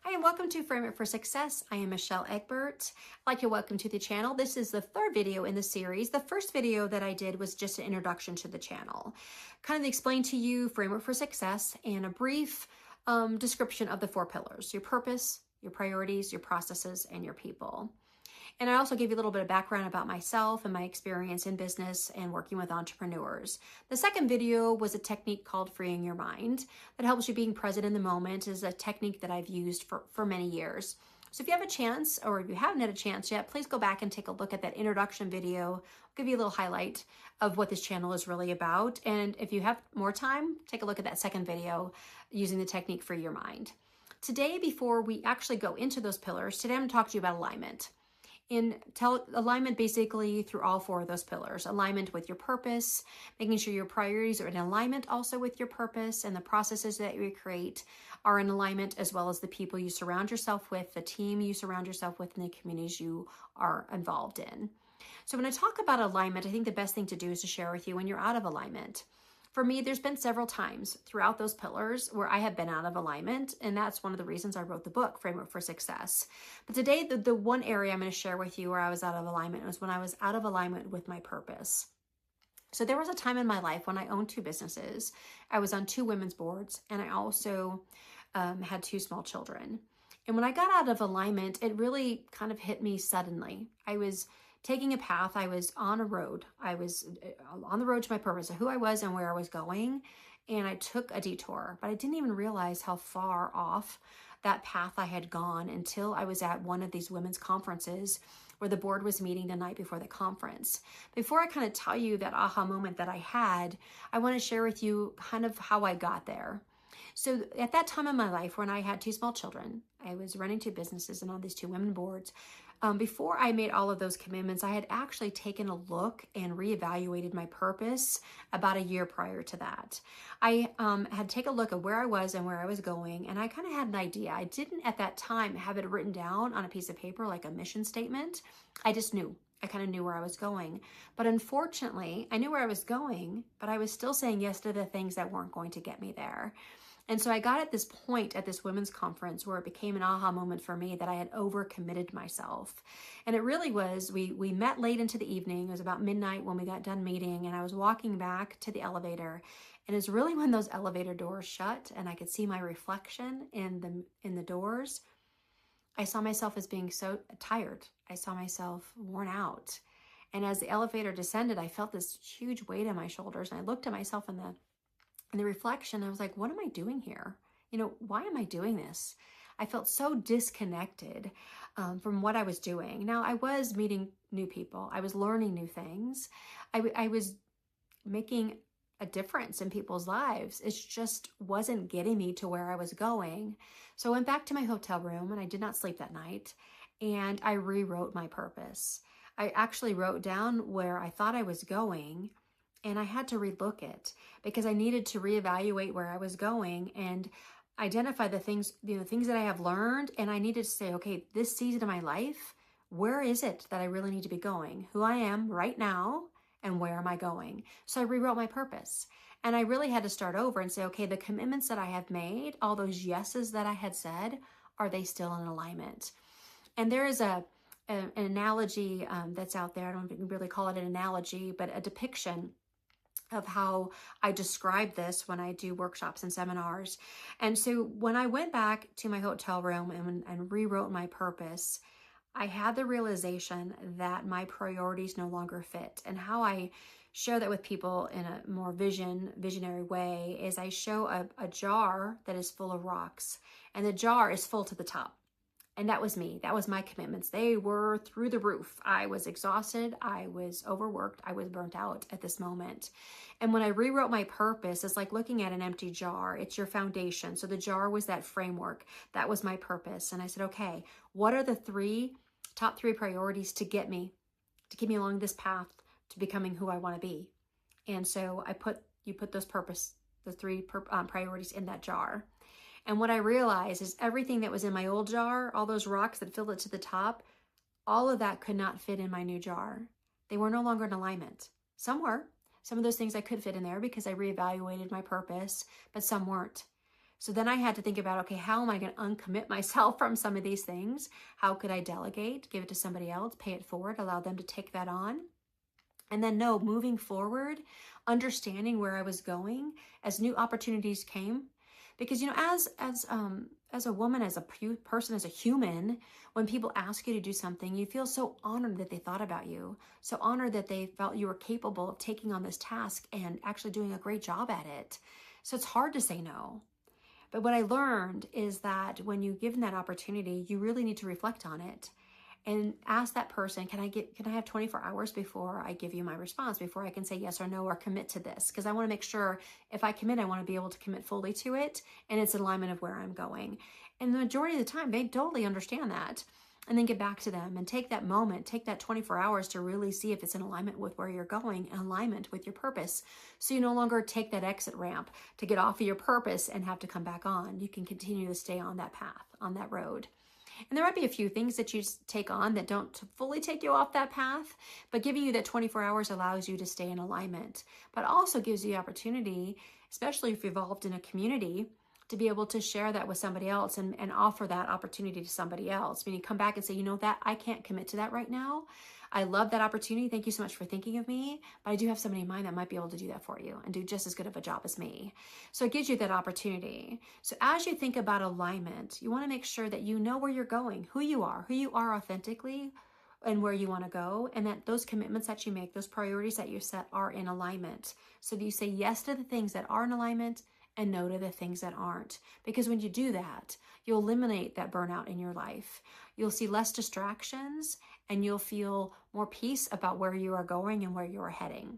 Hi, and welcome to Frame It for Success. I am Michelle Egbert. I'd like to welcome to the channel. This is the third video in the series. The first video that I did was just an introduction to the channel, kind of explain to you Frame It for Success and a brief description of the four pillars: your purpose, your priorities, your processes, and your people. And I also gave you a little bit of background about myself and my experience in business and working with entrepreneurs. The second video was a technique called Freeing Your Mind that helps you being present in the moment. Is a technique that I've used for many years. So if you have a chance, or if you haven't had a chance yet, please go back and take a look at that introduction video. I'll give you a little highlight of what this channel is really about. And if you have more time, take a look at that second video using the technique Free Your Mind. Today, before we actually go into those pillars, today I'm going to talk to you about alignment. Alignment basically through all four of those pillars: alignment with your purpose, making sure your priorities are in alignment also with your purpose, and the processes that you create are in alignment, as well as the people you surround yourself with, the team you surround yourself with, and the communities you are involved in. So when I talk about alignment, I think the best thing to do is to share with you when you're out of alignment. For me, there's been several times throughout those pillars where I have been out of alignment, and that's one of the reasons I wrote the book, Framework for Success. But today, the one area I'm going to share with you where I was out of alignment was when I was out of alignment with my purpose. So there was a time in my life when I owned two businesses. I was on two women's boards, and I also had two small children. And when I got out of alignment, it really kind of hit me suddenly. I was taking a path. I was on a road. I was on the road to my purpose of who I was and where I was going. And I took a detour, but I didn't even realize how far off that path I had gone until I was at one of these women's conferences where the board was meeting the night before the conference. Before I kind of tell you that aha moment that I had, I want to share with you kind of how I got there. So at that time in my life, when I had two small children, I was running two businesses and on these two women boards. Before I made all of those commitments, I had actually taken a look and reevaluated my purpose about a year prior to that. I had taken a look at where I was and where I was going, and I kind of had an idea. I didn't at that time have it written down on a piece of paper like a mission statement. I just knew. I kind of knew where I was going. But unfortunately, I knew where I was going, but I was still saying yes to the things that weren't going to get me there. And so I got at this point at this women's conference where it became an aha moment for me that I had overcommitted myself. And it really was, we met late into the evening. It was about midnight when we got done meeting, and I was walking back to the elevator. And it's really when those elevator doors shut and I could see my reflection in the doors, I saw myself as being so tired. I saw myself worn out. And as the elevator descended, I felt this huge weight on my shoulders. And I looked at myself in the reflection. I was like, what am I doing here? Why am I doing this? I felt so disconnected from what I was doing. Now, I was meeting new people. I was learning new things. I was making a difference in people's lives. It just wasn't getting me to where I was going. So I went back to my hotel room, and I did not sleep that night. And I rewrote my purpose. I actually wrote down where I thought I was going, and I had to relook it because I needed to reevaluate where I was going and identify the things that I have learned. And I needed to say, okay, this season of my life, where is it that I really need to be going? Who I am right now, and where am I going? So I rewrote my purpose. And I really had to start over and say, okay, the commitments that I have made, all those yeses that I had said, are they still in alignment? And there is an analogy that's out there. I don't really call it an analogy, but a depiction of how I describe this when I do workshops and seminars. And so when I went back to my hotel room and rewrote my purpose, I had the realization that my priorities no longer fit. And how I share that with people in a more visionary way is I show a jar that is full of rocks, and the jar is full to the top. And that was me. That was my commitments. They were through the roof. I was exhausted. I was overworked. I was burnt out at this moment. And when I rewrote my purpose, it's like looking at an empty jar. It's your foundation. So the jar was that framework. That was my purpose. And I said, okay, what are the top three priorities to get me along this path to becoming who I want to be? And so you put the three priorities in that jar. And what I realized is everything that was in my old jar, all those rocks that filled it to the top, all of that could not fit in my new jar. They were no longer in alignment. Some were. Some of those things I could fit in there because I reevaluated my purpose, but some weren't. So then I had to think about, okay, how am I going to uncommit myself from some of these things? How could I delegate, give it to somebody else, pay it forward, allow them to take that on? And then no, moving forward, understanding where I was going as new opportunities came. Because, you know, as a woman, as a person, as a human, when people ask you to do something, you feel so honored that they thought about you, so honored that they felt you were capable of taking on this task and actually doing a great job at it. So it's hard to say no. But what I learned is that when you give them that opportunity, you really need to reflect on it and ask that person, can I have 24 hours before I give you my response, before I can say yes or no or commit to this? Because I want to make sure if I commit, I want to be able to commit fully to it and it's in alignment of where I'm going. And the majority of the time, they totally understand that. And then get back to them and take that moment, take that 24 hours to really see if it's in alignment with where you're going, in alignment with your purpose. So you no longer take that exit ramp to get off of your purpose and have to come back on. You can continue to stay on that path, on that road. And there might be a few things that you take on that don't fully take you off that path, but giving you that 24 hours allows you to stay in alignment, but also gives you the opportunity, especially if you're involved in a community, to be able to share that with somebody else and offer that opportunity to somebody else. Meaning come back and say, you know, that I can't commit to that right now. I love that opportunity. Thank you so much for thinking of me. But I do have somebody in mind that might be able to do that for you and do just as good of a job as me. So it gives you that opportunity. So as you think about alignment, you want to make sure that you know where you're going, who you are authentically, and where you want to go, and that those commitments that you make, those priorities that you set are in alignment. So that you say yes to the things that are in alignment and no to the things that aren't. Because when you do that, you'll eliminate that burnout in your life. You'll see less distractions and you'll feel more peace about where you are going and where you are heading.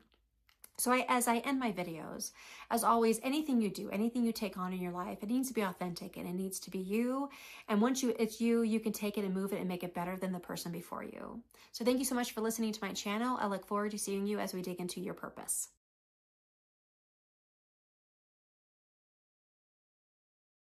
So as I end my videos, as always, anything you do, anything you take on in your life, it needs to be authentic and it needs to be you. And once it's you, you can take it and move it and make it better than the person before you. So thank you so much for listening to my channel. I look forward to seeing you as we dig into your purpose.